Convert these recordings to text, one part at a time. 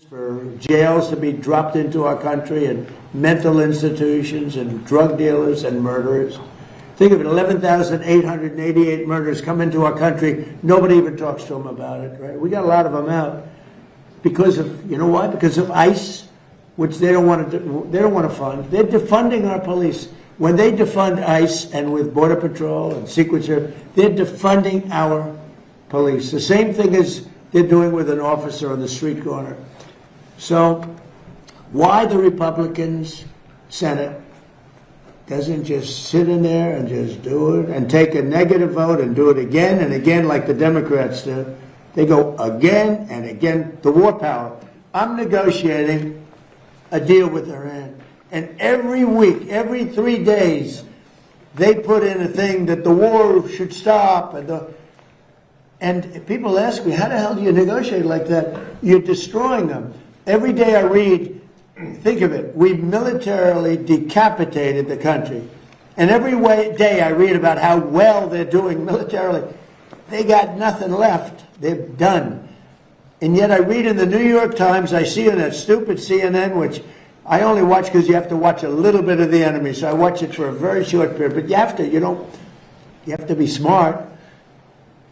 for jails to be dropped into our country and mental institutions and drug dealers and murderers. Think of it, 11,888 murders come into our country. Nobody even talks to them about it, right? We got a lot of them out because of, you know why? Because of ICE, which they don't want to fund. They're defunding our police. When they defund ICE and with Border Patrol and Secret Service, they're defunding our police. The same thing as they're doing with an officer on the street corner. So why the Republicans Senate doesn't just sit in there and just do it and take a negative vote and do it again and again like the Democrats do. They go again and again. The war power. I'm negotiating a deal with Iran. And every week, every 3 days, they put in a thing that the war should stop. And people ask me, how the hell do you negotiate like that? You're destroying them. Every day I read, think of it, we've militarily decapitated the country. And every day I read about how well they're doing militarily. They got nothing left. They're done. And yet I read in the New York Times, I see in that stupid CNN, which I only watch because you have to watch a little bit of the enemy. So I watch it for a very short period. But you have to be smart.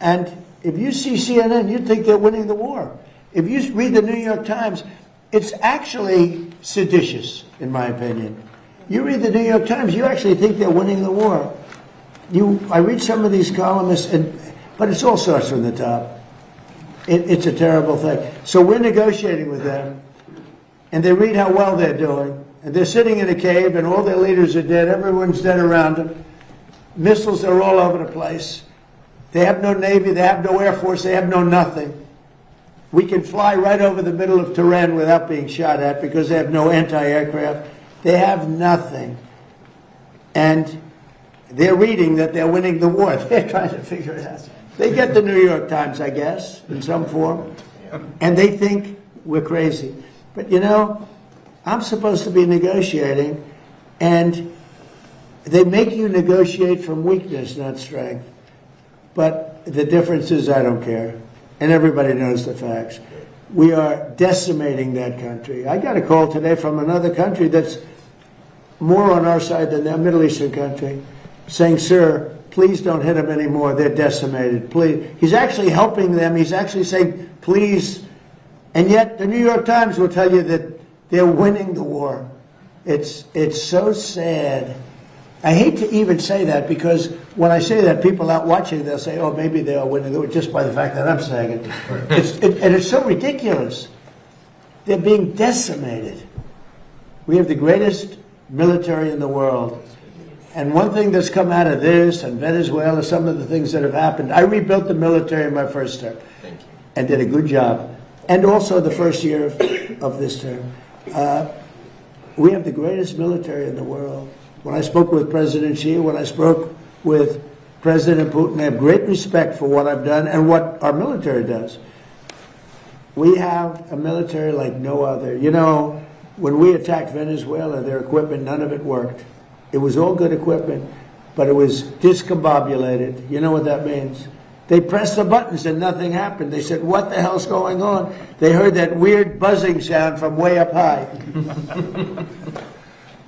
And if you see CNN, you'd think they're winning the war. If you read the New York Times, it's actually seditious, in my opinion. You read the New York Times, you actually think they're winning the war. I read some of these columnists, but it's all starts from the top. It's a terrible thing. So we're negotiating with them, and they read how well they're doing, and they're sitting in a cave, and all their leaders are dead. Everyone's dead around them. Missiles are all over the place. They have no Navy, they have no Air Force, they have no nothing. We can fly right over the middle of Tehran without being shot at because they have no anti-aircraft. They have nothing. And they're reading that they're winning the war. They're trying to figure it out. They get the New York Times, I guess, in some form, and they think we're crazy. But, you know, I'm supposed to be negotiating, and they make you negotiate from weakness, not strength. But the difference is I don't care. And everybody knows the facts. We are decimating that country. I got a call today from another country that's more on our side than that, Middle Eastern country, saying, sir, please don't hit them anymore. They're decimated. Please. He's actually helping them. He's actually saying, please. And yet the New York Times will tell you that they're winning the war. It's so sad. I hate to even say that because when I say that, people out watching, they'll say, oh, maybe they are winning the war just by the fact that I'm saying it. And it's so ridiculous. They're being decimated. We have the greatest military in the world. And one thing that's come out of this and Venezuela, some of the things that have happened, I rebuilt the military in my first term and did a good job. And also the first year of this term. We have the greatest military in the world. When I spoke with President Xi, when I spoke with President Putin, I have great respect for what I've done and what our military does. We have a military like no other. You know, when we attacked Venezuela, their equipment, none of it worked. It was all good equipment, but it was discombobulated. You know what that means? They pressed the buttons and nothing happened. They said, what the hell's going on? They heard that weird buzzing sound from way up high.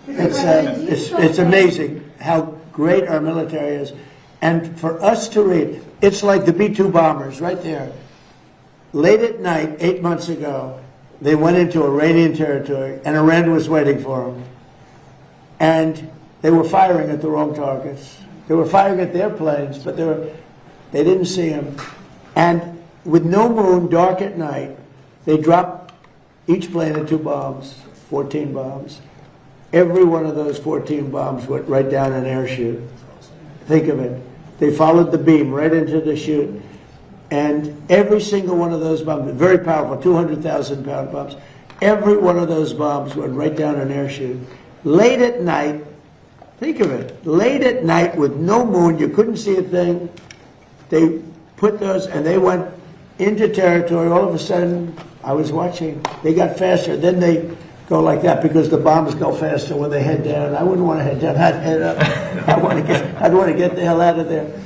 It's amazing how great our military is. And for us to read, it's like the B-2 bombers right there. Late at night, 8 months ago, they went into Iranian territory, and Iran was waiting for them. And they were firing at the wrong targets. They were firing at their planes, but they didn't see them. And with no moon, dark at night, they dropped each plane at 2 bombs, 14 bombs. Every one of those 14 bombs went right down an air chute. Think of it. They followed the beam right into the chute. And every single one of those bombs, very powerful, 200,000-pound bombs, every one of those bombs went right down an air chute. Late at night, think of it, late at night with no moon, you couldn't see a thing. They put those, and they went into territory. All of a sudden, I was watching. They got faster. Then they go like that because the bombs go faster when they head down. I wouldn't want to head down. I'd head up. I'd want to get the hell out of there.